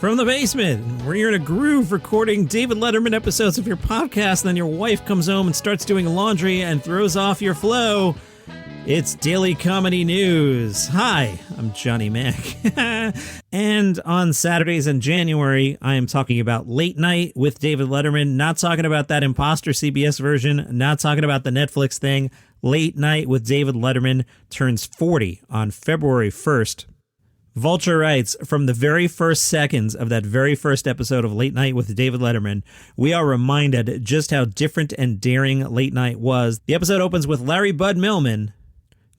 From the basement, where you're in a groove recording David Letterman episodes of your podcast, and then your wife comes home and starts doing laundry and throws off your flow, it's Daily Comedy News. Hi, I'm Johnny Mac. And on Saturdays in January, I am talking about Late Night with David Letterman, not talking about that imposter CBS version, not talking about the Netflix thing. Late Night with David Letterman turns 40 on February 1st. Vulture writes, from the very first seconds of that very first episode of Late Night with David Letterman, we are reminded just how different and daring Late Night was. The episode opens with Larry Bud Millman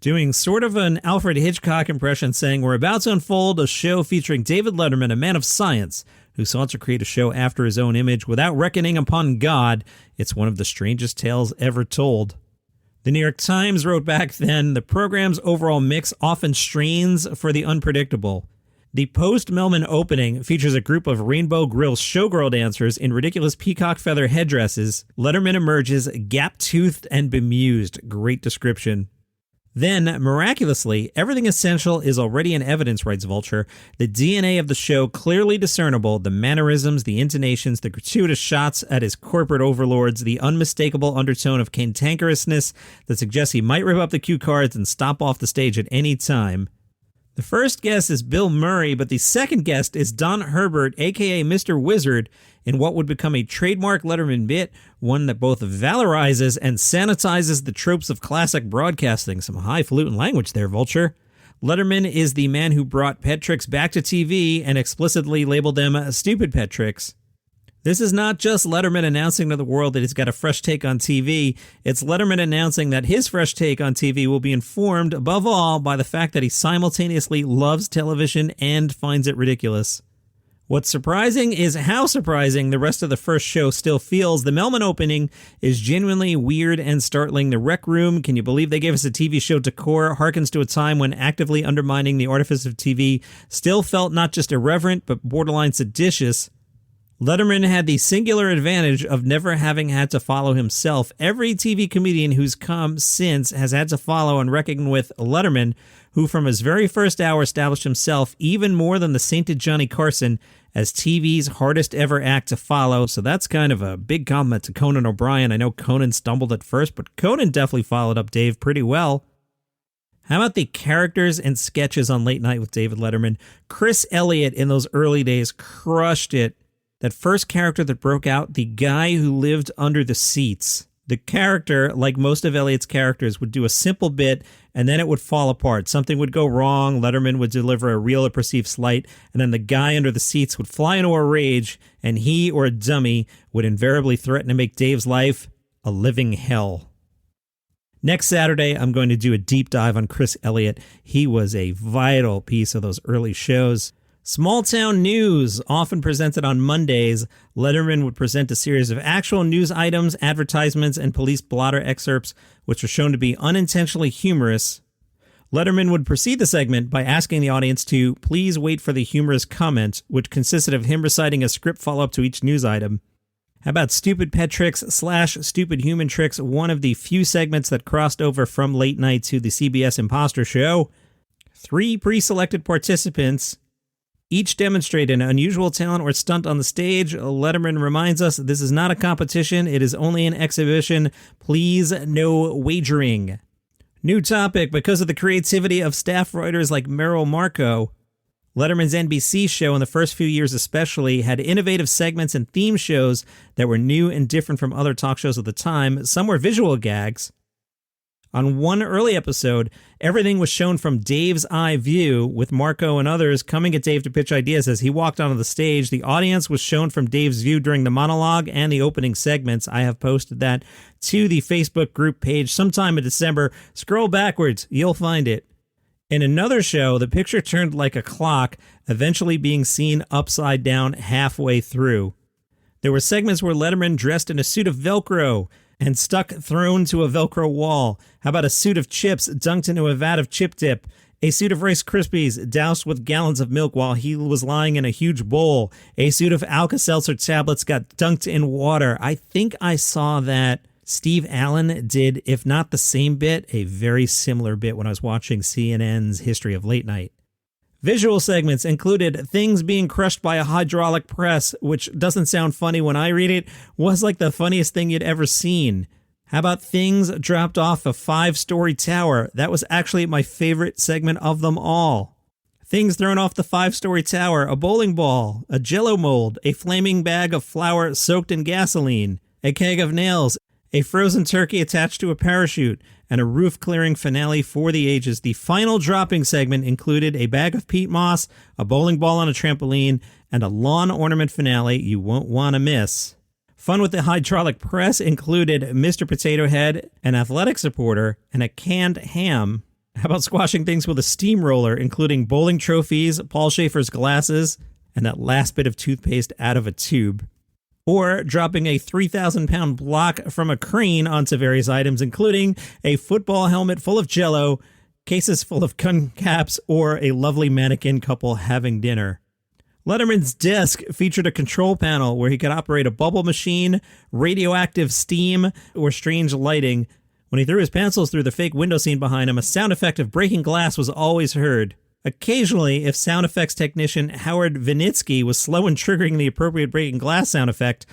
doing sort of an Alfred Hitchcock impression, saying, we're about to unfold a show featuring David Letterman, a man of science, who sought to create a show after his own image without reckoning upon God. It's one of the strangest tales ever told. The New York Times wrote back then, the program's overall mix often strains for the unpredictable. The post-Melman opening features a group of Rainbow Grill showgirl dancers in ridiculous peacock feather headdresses. Letterman emerges gap-toothed and bemused. Great description. Then, miraculously, everything essential is already in evidence, writes Vulture. The DNA of the show clearly discernible, the mannerisms, the intonations, the gratuitous shots at his corporate overlords, the unmistakable undertone of cantankerousness that suggests he might rip up the cue cards and stop off the stage at any time. The first guest is Bill Murray, but the second guest is Don Herbert, a.k.a. Mr. Wizard, in what would become a trademark Letterman bit, one that both valorizes and sanitizes the tropes of classic broadcasting. Some highfalutin language there, Vulture. Letterman is the man who brought pet tricks back to TV and explicitly labeled them stupid pet tricks. This is not just Letterman announcing to the world that he's got a fresh take on TV. It's Letterman announcing that his fresh take on TV will be informed, above all, by the fact that he simultaneously loves television and finds it ridiculous. What's surprising is how surprising the rest of the first show still feels. The Melman opening is genuinely weird and startling. The Rec Room, can you believe they gave us a TV show decor, harkens to a time when actively undermining the artifice of TV still felt not just irreverent, but borderline seditious. Letterman had the singular advantage of never having had to follow himself. Every TV comedian who's come since has had to follow and reckon with Letterman, who from his very first hour established himself even more than the sainted Johnny Carson as TV's hardest ever act to follow. So that's kind of a big compliment to Conan O'Brien. I know Conan stumbled at first, but Conan definitely followed up Dave pretty well. How about the characters and sketches on Late Night with David Letterman? Chris Elliott in those early days crushed it. That first character that broke out, the guy who lived under the seats. The character, like most of Elliott's characters, would do a simple bit and then it would fall apart. Something would go wrong, Letterman would deliver a real or perceived slight, and then the guy under the seats would fly into a rage, and he or a dummy would invariably threaten to make Dave's life a living hell. Next Saturday, I'm going to do a deep dive on Chris Elliott. He was a vital piece of those early shows. Small Town News, often presented on Mondays. Letterman would present a series of actual news items, advertisements, and police blotter excerpts, which were shown to be unintentionally humorous. Letterman would precede the segment by asking the audience to please wait for the humorous comment, which consisted of him reciting a script follow-up to each news item. How about Stupid Pet Tricks / Stupid Human Tricks, one of the few segments that crossed over from Late Night to the CBS Imposter Show? 3 pre-selected participants each demonstrate an unusual talent or stunt on the stage. Letterman reminds us this is not a competition. It is only an exhibition. Please, no wagering. New topic. Because of the creativity of staff writers like Merrill Marco, Letterman's NBC show in the first few years especially had innovative segments and theme shows that were new and different from other talk shows of the time. Some were visual gags. On one early episode, everything was shown from Dave's eye view, with Marco and others coming at Dave to pitch ideas as he walked onto the stage. The audience was shown from Dave's view during the monologue and the opening segments. I have posted that to the Facebook group page sometime in December. Scroll backwards, you'll find it. In another show, the picture turned like a clock, eventually being seen upside down halfway through. There were segments where Letterman dressed in a suit of Velcro and thrown to a Velcro wall. How about a suit of chips dunked into a vat of chip dip? A suit of Rice Krispies doused with gallons of milk while he was lying in a huge bowl. A suit of Alka-Seltzer tablets got dunked in water. I think I saw that Steve Allen did, if not the same bit, a very similar bit when I was watching CNN's History of Late Night. Visual segments included things being crushed by a hydraulic press, which doesn't sound funny when I read it, was like the funniest thing you'd ever seen. How about things dropped off a 5-story tower? That was actually my favorite segment of them all. Things thrown off the 5-story tower, a bowling ball, a Jell-O mold, a flaming bag of flour soaked in gasoline, a keg of nails, a frozen turkey attached to a parachute, and a roof-clearing finale for the ages. The final dropping segment included a bag of peat moss, a bowling ball on a trampoline, and a lawn ornament finale you won't want to miss. Fun with the hydraulic press included Mr. Potato Head, an athletics reporter, and a canned ham. How about squashing things with a steamroller, including bowling trophies, Paul Schaefer's glasses, and that last bit of toothpaste out of a tube? Or dropping a 3,000-pound block from a crane onto various items, including a football helmet full of Jell-O, cases full of gun caps, or a lovely mannequin couple having dinner. Letterman's desk featured a control panel where he could operate a bubble machine, radioactive steam, or strange lighting. When he threw his pencils through the fake window scene behind him, a sound effect of breaking glass was always heard. Occasionally, if sound effects technician Howard Vinitsky was slow in triggering the appropriate breaking glass sound effect,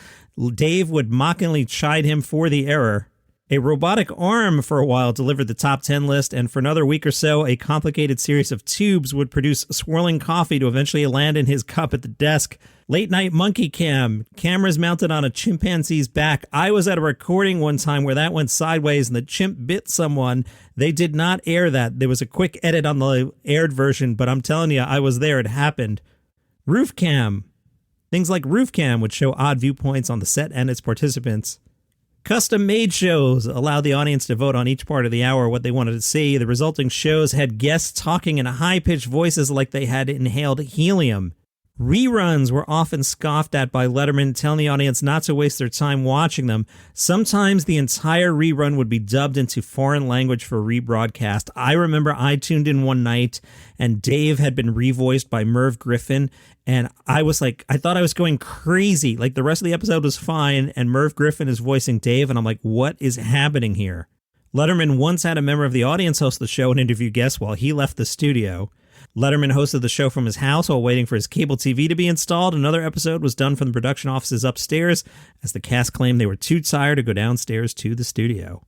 Dave would mockingly chide him for the error. A robotic arm for a while delivered the top 10 list, and for another week or so, a complicated series of tubes would produce swirling coffee to eventually land in his cup at the desk. Late night monkey cam, cameras mounted on a chimpanzee's back. I was at a recording one time where that went sideways and the chimp bit someone. They did not air that. There was a quick edit on the aired version, but I'm telling you, I was there. It happened. Roof cam. Things like roof cam would show odd viewpoints on the set and its participants. Custom-made shows allow the audience to vote on each part of the hour what they wanted to see. The resulting shows had guests talking in high-pitched voices like they had inhaled helium. Reruns were often scoffed at by Letterman, telling the audience not to waste their time watching them. Sometimes the entire rerun would be dubbed into foreign language for rebroadcast. I remember I tuned in one night and Dave had been revoiced by Merv Griffin, and I was like, I thought I was going crazy. Like, the rest of the episode was fine, and Merv Griffin is voicing Dave, and I'm like, what is happening here? Letterman once had a member of the audience host the show and interview guests while he left the studio. Letterman hosted the show from his house while waiting for his cable TV to be installed. Another episode was done from the production offices upstairs, as the cast claimed they were too tired to go downstairs to the studio.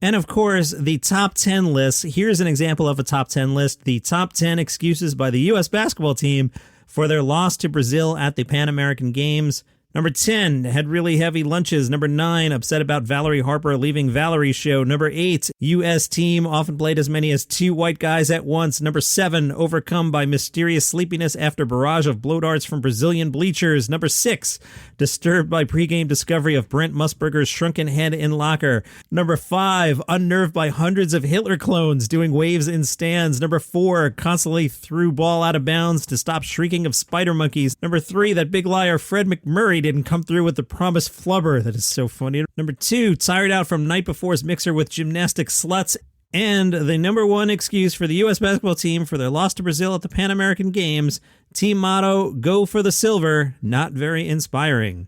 And of course, the top 10 lists. Here's an example of a top 10 list. The top 10 excuses by the U.S. basketball team for their loss to Brazil at the Pan American Games. Number 10, had really heavy lunches. Number 9, upset about Valerie Harper leaving Valerie's show. Number 8, U.S. team often played as many as 2 white guys at once. Number 7, overcome by mysterious sleepiness after barrage of blow darts from Brazilian bleachers. Number 6, disturbed by pregame discovery of Brent Musburger's shrunken head in locker. Number 5, unnerved by hundreds of Hitler clones doing waves in stands. Number 4, constantly threw ball out of bounds to stop shrieking of spider monkeys. Number 3, that big liar Fred McMurray didn't come through with the promised flubber. That is so funny. Number 2, tired out from night before's mixer with gymnastic sluts. And the number 1 excuse for the U.S. basketball team for their loss to Brazil at the Pan American Games, team motto, go for the silver, not very inspiring.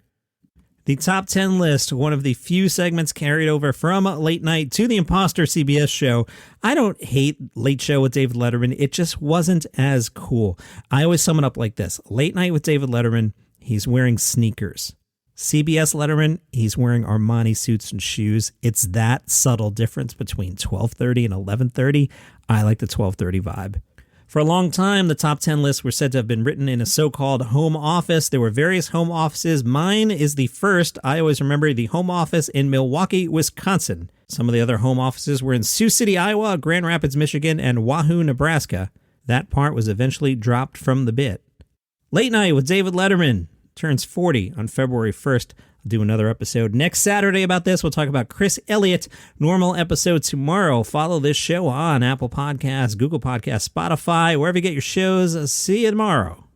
The top 10 list, one of the few segments carried over from Late Night to the Imposter CBS show. I don't hate Late Show with David Letterman. It just wasn't as cool. I always sum it up like this. Late Night with David Letterman, he's wearing sneakers. CBS Letterman, he's wearing Armani suits and shoes. It's that subtle difference between 12:30 and 11:30. I like the 12:30 vibe. For a long time, the top 10 lists were said to have been written in a so-called home office. There were various home offices. Mine is the first. I always remember the home office in Milwaukee, Wisconsin. Some of the other home offices were in Sioux City, Iowa, Grand Rapids, Michigan, and Wahoo, Nebraska. That part was eventually dropped from the bit. Late Night with David Letterman turns 40 on February 1st. I'll do another episode next Saturday about this. We'll talk about Chris Elliott. Normal episode tomorrow. Follow this show on Apple Podcasts, Google Podcasts, Spotify, wherever you get your shows. See you tomorrow.